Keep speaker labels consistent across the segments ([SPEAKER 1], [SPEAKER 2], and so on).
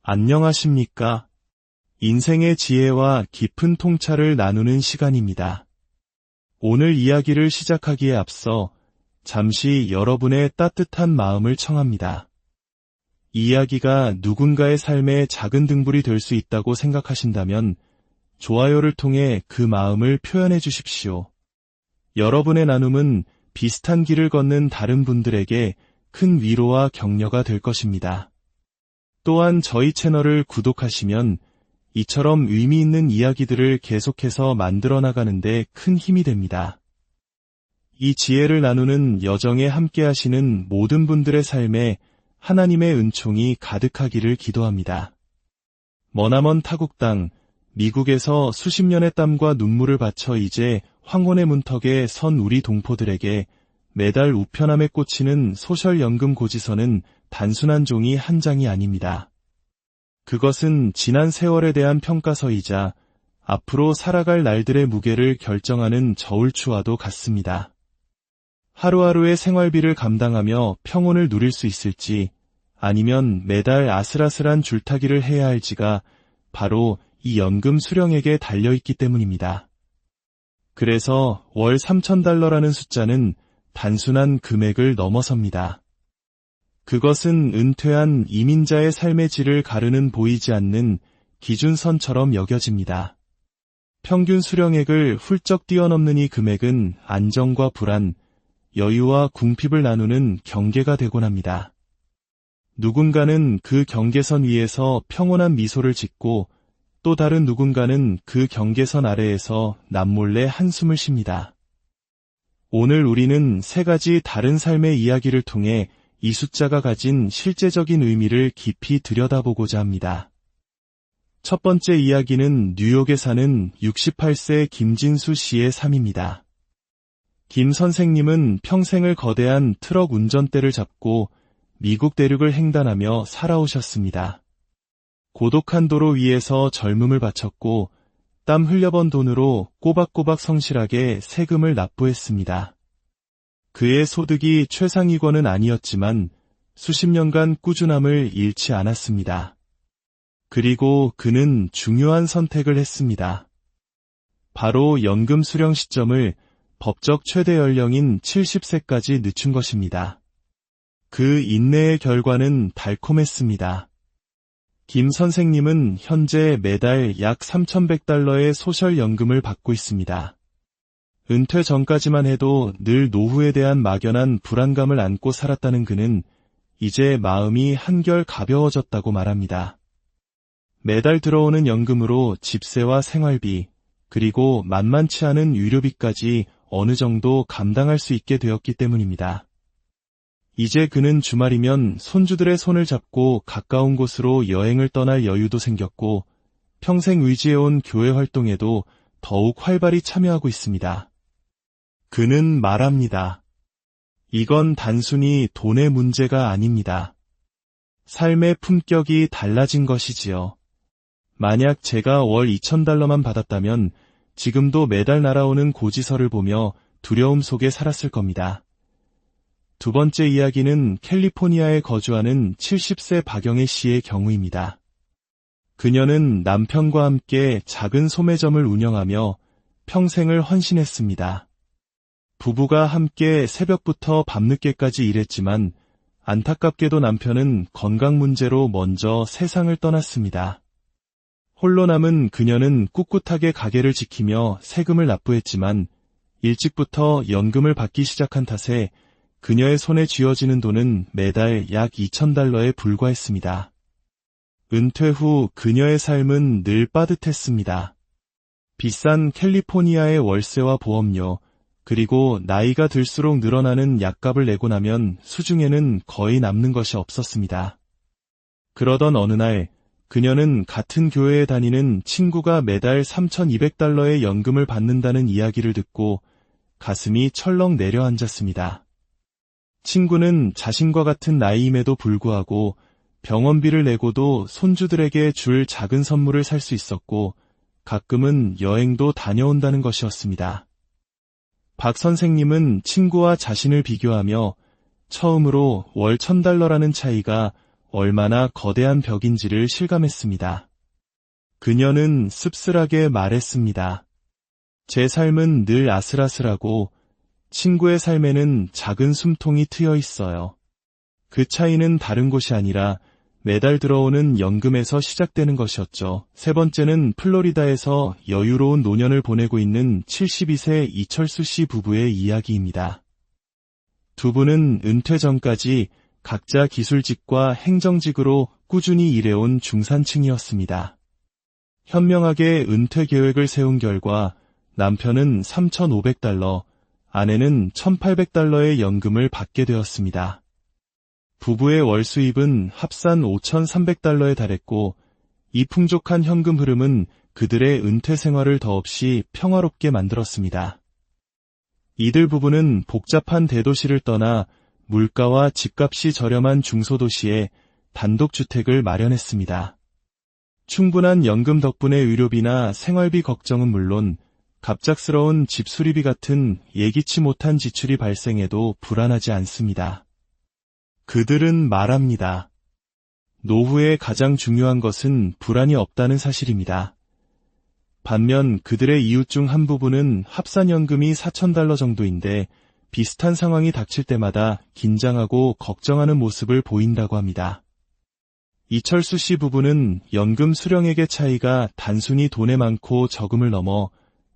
[SPEAKER 1] 안녕하십니까? 인생의 지혜와 깊은 통찰을 나누는 시간입니다. 오늘 이야기를 시작하기에 앞서 잠시 여러분의 따뜻한 마음을 청합니다. 이 이야기가 누군가의 삶의 작은 등불이 될 수 있다고 생각하신다면 좋아요를 통해 그 마음을 표현해 주십시오. 여러분의 나눔은 비슷한 길을 걷는 다른 분들에게 큰 위로와 격려가 될 것입니다. 또한 저희 채널을 구독하시면 이처럼 의미 있는 이야기들을 계속해서 만들어 나가는데 큰 힘이 됩니다. 이 지혜를 나누는 여정에 함께 하시는 모든 분들의 삶에 하나님의 은총이 가득하기를 기도합니다. 머나먼 타국 땅, 미국에서 수십 년의 땀과 눈물을 바쳐 이제 황혼의 문턱에 선 우리 동포들에게 매달 우편함에 꽂히는 소셜연금 고지서는 단순한 종이 한 장이 아닙니다. 그것은 지난 세월에 대한 평가서이자 앞으로 살아갈 날들의 무게를 결정하는 저울추와도 같습니다. 하루하루의 생활비를 감당하며 평온을 누릴 수 있을지 아니면 매달 아슬아슬한 줄타기를 해야 할지가 바로 이 연금 수령액에 달려있기 때문입니다. 그래서 월 $3,000라는 숫자는 단순한 금액을 넘어섭니다. 그것은 은퇴한 이민자의 삶의 질을 가르는 보이지 않는 기준선처럼 여겨집니다. 평균 수령액을 훌쩍 뛰어넘는 이 금액은 안정과 불안, 여유와 궁핍을 나누는 경계가 되곤 합니다. 누군가는 그 경계선 위에서 평온한 미소를 짓고 또 다른 누군가는 그 경계선 아래에서 남몰래 한숨을 쉽니다. 오늘 우리는 세 가지 다른 삶의 이야기를 통해 이 숫자가 가진 실제적인 의미를 깊이 들여다보고자 합니다. 첫 번째 이야기는 뉴욕에 사는 68세 김진수 씨의 삶입니다. 김 선생님은 평생을 거대한 트럭 운전대를 잡고 미국 대륙을 횡단하며 살아오셨습니다. 고독한 도로 위에서 젊음을 바쳤고 땀 흘려번 돈으로 꼬박꼬박 성실하게 세금을 납부했습니다. 그의 소득이 최상위권은 아니었지만 수십 년간 꾸준함을 잃지 않았습니다. 그리고 그는 중요한 선택을 했습니다. 바로 연금 수령 시점을 법적 최대 연령인 70세까지 늦춘 것입니다. 그 인내의 결과는 달콤했습니다. 김 선생님은 현재 매달 약 $3,100의 소셜연금을 받고 있습니다. 은퇴 전까지만 해도 늘 노후에 대한 막연한 불안감을 안고 살았다는 그는 이제 마음이 한결 가벼워졌다고 말합니다. 매달 들어오는 연금으로 집세와 생활비, 그리고 만만치 않은 유료비까지 어느 정도 감당할 수 있게 되었기 때문입니다. 이제 그는 주말이면 손주들의 손을 잡고 가까운 곳으로 여행을 떠날 여유도 생겼고 평생 의지해온 교회 활동에도 더욱 활발히 참여하고 있습니다. 그는 말합니다. 이건 단순히 돈의 문제가 아닙니다. 삶의 품격이 달라진 것이지요. 만약 제가 월 $2,000만 받았다면 지금도 매달 날아오는 고지서를 보며 두려움 속에 살았을 겁니다. 두 번째 이야기는 캘리포니아에 거주하는 70세 박영애 씨의 경우입니다. 그녀는 남편과 함께 작은 소매점을 운영하며 평생을 헌신했습니다. 부부가 함께 새벽부터 밤늦게까지 일했지만 안타깝게도 남편은 건강 문제로 먼저 세상을 떠났습니다. 홀로 남은 그녀는 꿋꿋하게 가게를 지키며 세금을 납부했지만 일찍부터 연금을 받기 시작한 탓에 그녀의 손에 쥐어지는 돈은 매달 약 $2,000에 불과했습니다. 은퇴 후 그녀의 삶은 늘 빠듯했습니다. 비싼 캘리포니아의 월세와 보험료, 그리고 나이가 들수록 늘어나는 약값을 내고 나면 수중에는 거의 남는 것이 없었습니다. 그러던 어느 날 그녀는 같은 교회에 다니는 친구가 매달 $3,200의 연금을 받는다는 이야기를 듣고 가슴이 철렁 내려앉았습니다. 친구는 자신과 같은 나이임에도 불구하고 병원비를 내고도 손주들에게 줄 작은 선물을 살 수 있었고 가끔은 여행도 다녀온다는 것이었습니다. 박 선생님은 친구와 자신을 비교하며 처음으로 월 $1,000라는 차이가 얼마나 거대한 벽인지를 실감했습니다. 그녀는 씁쓸하게 말했습니다. 제 삶은 늘 아슬아슬하고 친구의 삶에는 작은 숨통이 트여 있어요. 그 차이는 다른 곳이 아니라 매달 들어오는 연금에서 시작되는 것이었죠. 세 번째는 플로리다에서 여유로운 노년을 보내고 있는 72세 이철수 씨 부부의 이야기입니다. 두 분은 은퇴 전까지 각자 기술직과 행정직으로 꾸준히 일해온 중산층이었습니다. 현명하게 은퇴 계획을 세운 결과 남편은 $3,500, 아내는 $1,800의 연금을 받게 되었습니다. 부부의 월 수입은 합산 $5,300에 달했고 이 풍족한 현금 흐름은 그들의 은퇴 생활을 더없이 평화롭게 만들었습니다. 이들 부부는 복잡한 대도시를 떠나 물가와 집값이 저렴한 중소도시에 단독주택을 마련했습니다. 충분한 연금 덕분에 의료비나 생활비 걱정은 물론 갑작스러운 집 수리비 같은 예기치 못한 지출이 발생해도 불안하지 않습니다. 그들은 말합니다. 노후에 가장 중요한 것은 불안이 없다는 사실입니다. 반면 그들의 이웃 중 한 부부는 합산연금이 $4,000 정도인데 비슷한 상황이 닥칠 때마다 긴장하고 걱정하는 모습을 보인다고 합니다. 이철수 씨 부부는 연금 수령액의 차이가 단순히 돈의 많고 적음을 넘어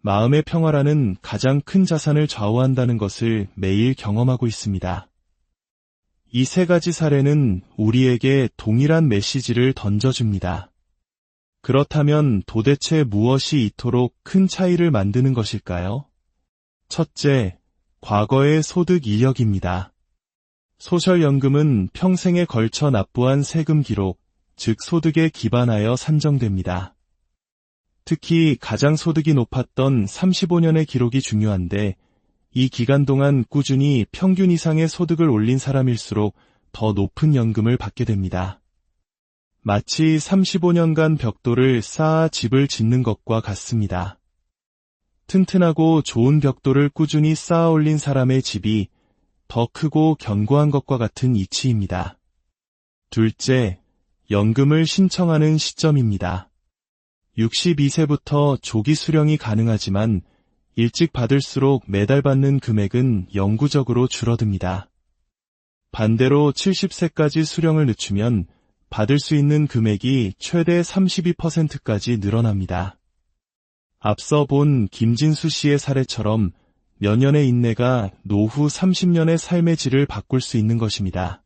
[SPEAKER 1] 마음의 평화라는 가장 큰 자산을 좌우한다는 것을 매일 경험하고 있습니다. 이 세 가지 사례는 우리에게 동일한 메시지를 던져줍니다. 그렇다면 도대체 무엇이 이토록 큰 차이를 만드는 것일까요? 첫째, 과거의 소득 이력입니다. 소셜연금은 평생에 걸쳐 납부한 세금 기록, 즉 소득에 기반하여 산정됩니다. 특히 가장 소득이 높았던 35년의 기록이 중요한데 이 기간 동안 꾸준히 평균 이상의 소득을 올린 사람일수록 더 높은 연금을 받게 됩니다. 마치 35년간 벽돌을 쌓아 집을 짓는 것과 같습니다. 튼튼하고 좋은 벽돌을 꾸준히 쌓아 올린 사람의 집이 더 크고 견고한 것과 같은 이치입니다. 둘째, 연금을 신청하는 시점입니다. 62세부터 조기 수령이 가능하지만 일찍 받을수록 매달 받는 금액은 영구적으로 줄어듭니다. 반대로 70세까지 수령을 늦추면 받을 수 있는 금액이 최대 32%까지 늘어납니다. 앞서 본 김진수 씨의 사례처럼 몇 년의 인내가 노후 30년의 삶의 질을 바꿀 수 있는 것입니다.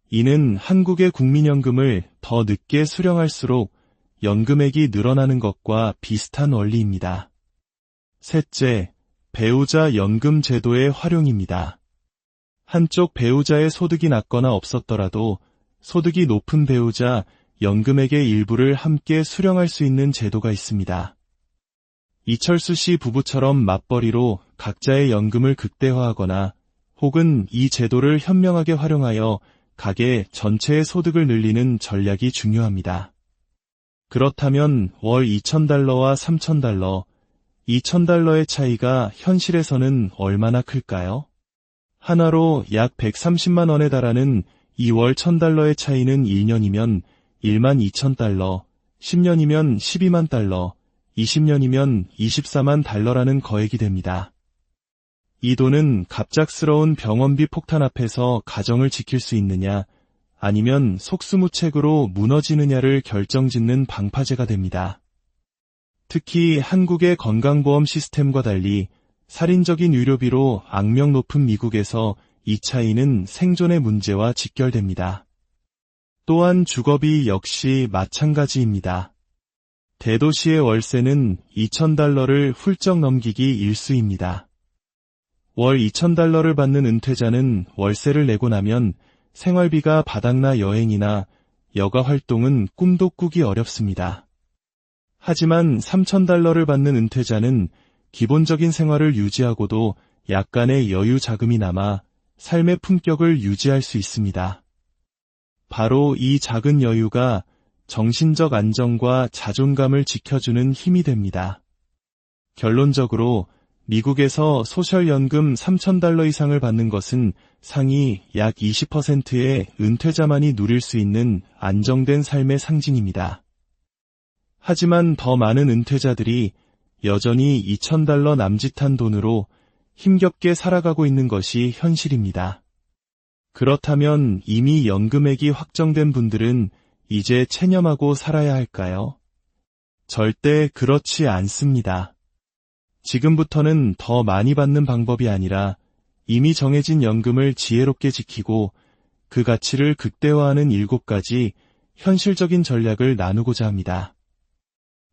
[SPEAKER 1] 이는 한국의 국민연금을 더 늦게 수령할수록 연금액이 늘어나는 것과 비슷한 원리입니다. 셋째, 배우자 연금 제도의 활용입니다. 한쪽 배우자의 소득이 낮거나 없었더라도 소득이 높은 배우자 연금액의 일부를 함께 수령할 수 있는 제도가 있습니다. 이철수 씨 부부처럼 맞벌이로 각자의 연금을 극대화하거나 혹은 이 제도를 현명하게 활용하여 가계 전체의 소득을 늘리는 전략이 중요합니다. 그렇다면 월 $2,000와 $3,000, $2,000의 차이가 현실에서는 얼마나 클까요? 하나로 약 130만 원에 달하는 2월 $1,000의 차이는 1년이면 12,000달러, 10년이면 12만 달러, 20년이면 24만 달러라는 거액이 됩니다. 이 돈은 갑작스러운 병원비 폭탄 앞에서 가정을 지킬 수 있느냐, 아니면 속수무책으로 무너지느냐를 결정짓는 방파제가 됩니다. 특히 한국의 건강보험 시스템과 달리 살인적인 의료비로 악명 높은 미국에서 이 차이는 생존의 문제와 직결됩니다. 또한 주거비 역시 마찬가지입니다. 대도시의 월세는 $2,000를 훌쩍 넘기기 일쑤입니다. 월 $2,000를 받는 은퇴자는 월세를 내고 나면 생활비가 바닥나 여행이나 여가 활동은 꿈도 꾸기 어렵습니다. 하지만 $3,000를 받는 은퇴자는 기본적인 생활을 유지하고도 약간의 여유 자금이 남아 삶의 품격을 유지할 수 있습니다. 바로 이 작은 여유가 정신적 안정과 자존감을 지켜주는 힘이 됩니다. 결론적으로 미국에서 소셜연금 $3,000 이상을 받는 것은 상위 약 20%의 은퇴자만이 누릴 수 있는 안정된 삶의 상징입니다. 하지만 더 많은 은퇴자들이 여전히 $2,000 남짓한 돈으로 힘겹게 살아가고 있는 것이 현실입니다. 그렇다면 이미 연금액이 확정된 분들은 이제 체념하고 살아야 할까요? 절대 그렇지 않습니다. 지금부터는 더 많이 받는 방법이 아니라 이미 정해진 연금을 지혜롭게 지키고 그 가치를 극대화하는 7가지 현실적인 전략을 나누고자 합니다.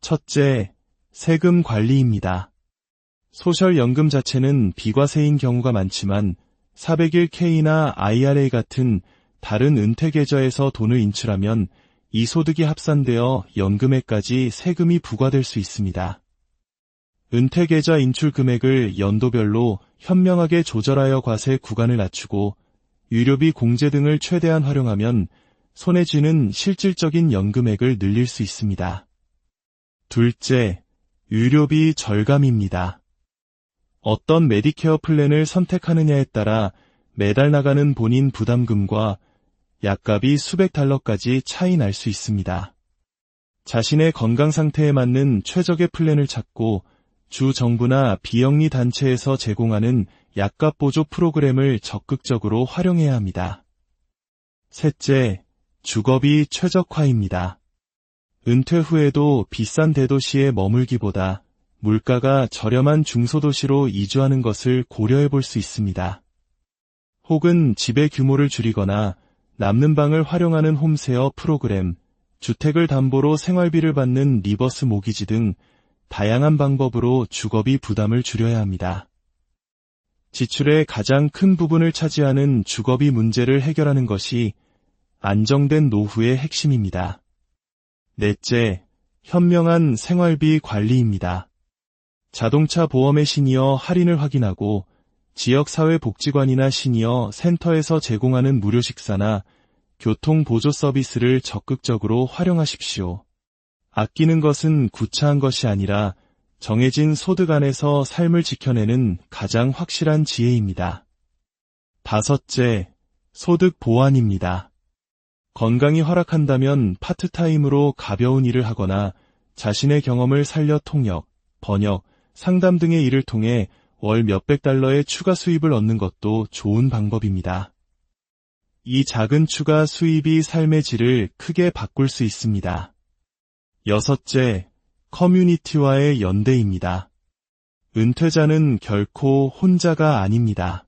[SPEAKER 1] 첫째, 세금 관리입니다. 소셜연금 자체는 비과세인 경우가 많지만 401k나 IRA 같은 다른 은퇴 계좌에서 돈을 인출하면 이 소득이 합산되어 연금에까지 세금이 부과될 수 있습니다. 은퇴 계좌 인출 금액을 연도별로 현명하게 조절하여 과세 구간을 낮추고 유료비 공제 등을 최대한 활용하면 손에 쥐는 실질적인 연금액을 늘릴 수 있습니다. 둘째, 유료비 절감입니다. 어떤 메디케어 플랜을 선택하느냐에 따라 매달 나가는 본인 부담금과 약값이 수백 달러까지 차이 날 수 있습니다. 자신의 건강 상태에 맞는 최적의 플랜을 찾고 주 정부나 비영리 단체에서 제공하는 약값 보조 프로그램을 적극적으로 활용해야 합니다. 셋째, 주거비 최적화입니다. 은퇴 후에도 비싼 대도시에 머물기보다 물가가 저렴한 중소도시로 이주하는 것을 고려해 볼 수 있습니다. 혹은 집의 규모를 줄이거나 남는 방을 활용하는 홈세어 프로그램, 주택을 담보로 생활비를 받는 리버스 모기지 등 다양한 방법으로 주거비 부담을 줄여야 합니다. 지출의 가장 큰 부분을 차지하는 주거비 문제를 해결하는 것이 안정된 노후의 핵심입니다. 넷째, 현명한 생활비 관리입니다. 자동차 보험의 시니어 할인을 확인하고 지역사회복지관이나 시니어 센터에서 제공하는 무료 식사나 교통보조 서비스를 적극적으로 활용하십시오. 아끼는 것은 구차한 것이 아니라 정해진 소득 안에서 삶을 지켜내는 가장 확실한 지혜입니다. 다섯째, 소득 보완입니다. 건강이 허락한다면 파트타임으로 가벼운 일을 하거나 자신의 경험을 살려 통역, 번역, 상담 등의 일을 통해 월 몇백 달러의 추가 수입을 얻는 것도 좋은 방법입니다. 이 작은 추가 수입이 삶의 질을 크게 바꿀 수 있습니다. 여섯째, 커뮤니티와의 연대입니다. 은퇴자는 결코 혼자가 아닙니다.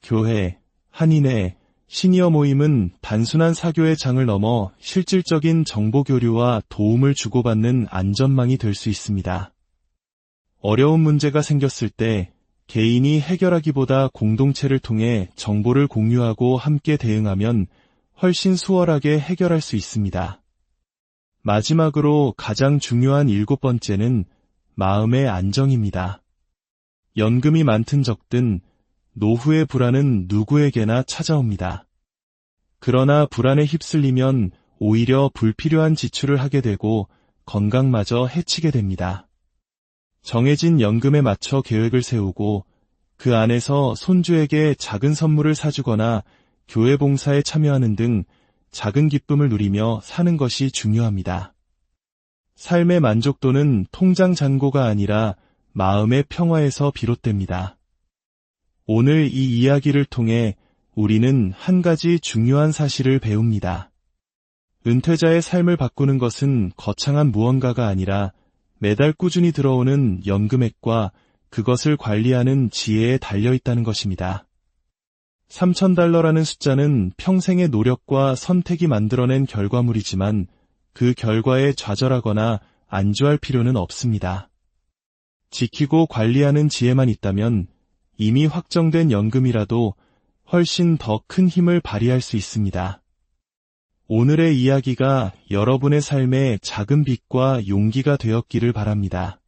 [SPEAKER 1] 교회, 한인회, 시니어 모임은 단순한 사교의 장을 넘어 실질적인 정보 교류와 도움을 주고받는 안전망이 될 수 있습니다. 어려운 문제가 생겼을 때 개인이 해결하기보다 공동체를 통해 정보를 공유하고 함께 대응하면 훨씬 수월하게 해결할 수 있습니다. 마지막으로 가장 중요한 7번째는 마음의 안정입니다. 연금이 많든 적든 노후의 불안은 누구에게나 찾아옵니다. 그러나 불안에 휩쓸리면 오히려 불필요한 지출을 하게 되고 건강마저 해치게 됩니다. 정해진 연금에 맞춰 계획을 세우고 그 안에서 손주에게 작은 선물을 사주거나 교회 봉사에 참여하는 등 작은 기쁨을 누리며 사는 것이 중요합니다. 삶의 만족도는 통장 잔고가 아니라 마음의 평화에서 비롯됩니다. 오늘 이 이야기를 통해 우리는 한 가지 중요한 사실을 배웁니다. 은퇴자의 삶을 바꾸는 것은 거창한 무언가가 아니라 매달 꾸준히 들어오는 연금액과 그것을 관리하는 지혜에 달려있다는 것입니다. $3,000라는 숫자는 평생의 노력과 선택이 만들어낸 결과물이지만 그 결과에 좌절하거나 안주할 필요는 없습니다. 지키고 관리하는 지혜만 있다면 이미 확정된 연금이라도 훨씬 더 큰 힘을 발휘할 수 있습니다. 오늘의 이야기가 여러분의 삶에 작은 빛과 용기가 되었기를 바랍니다.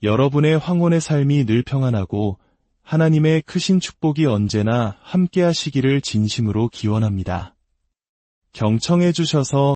[SPEAKER 1] 여러분의 황혼의 삶이 늘 평안하고 하나님의 크신 축복이 언제나 함께 하시기를 진심으로 기원합니다. 경청해 주셔서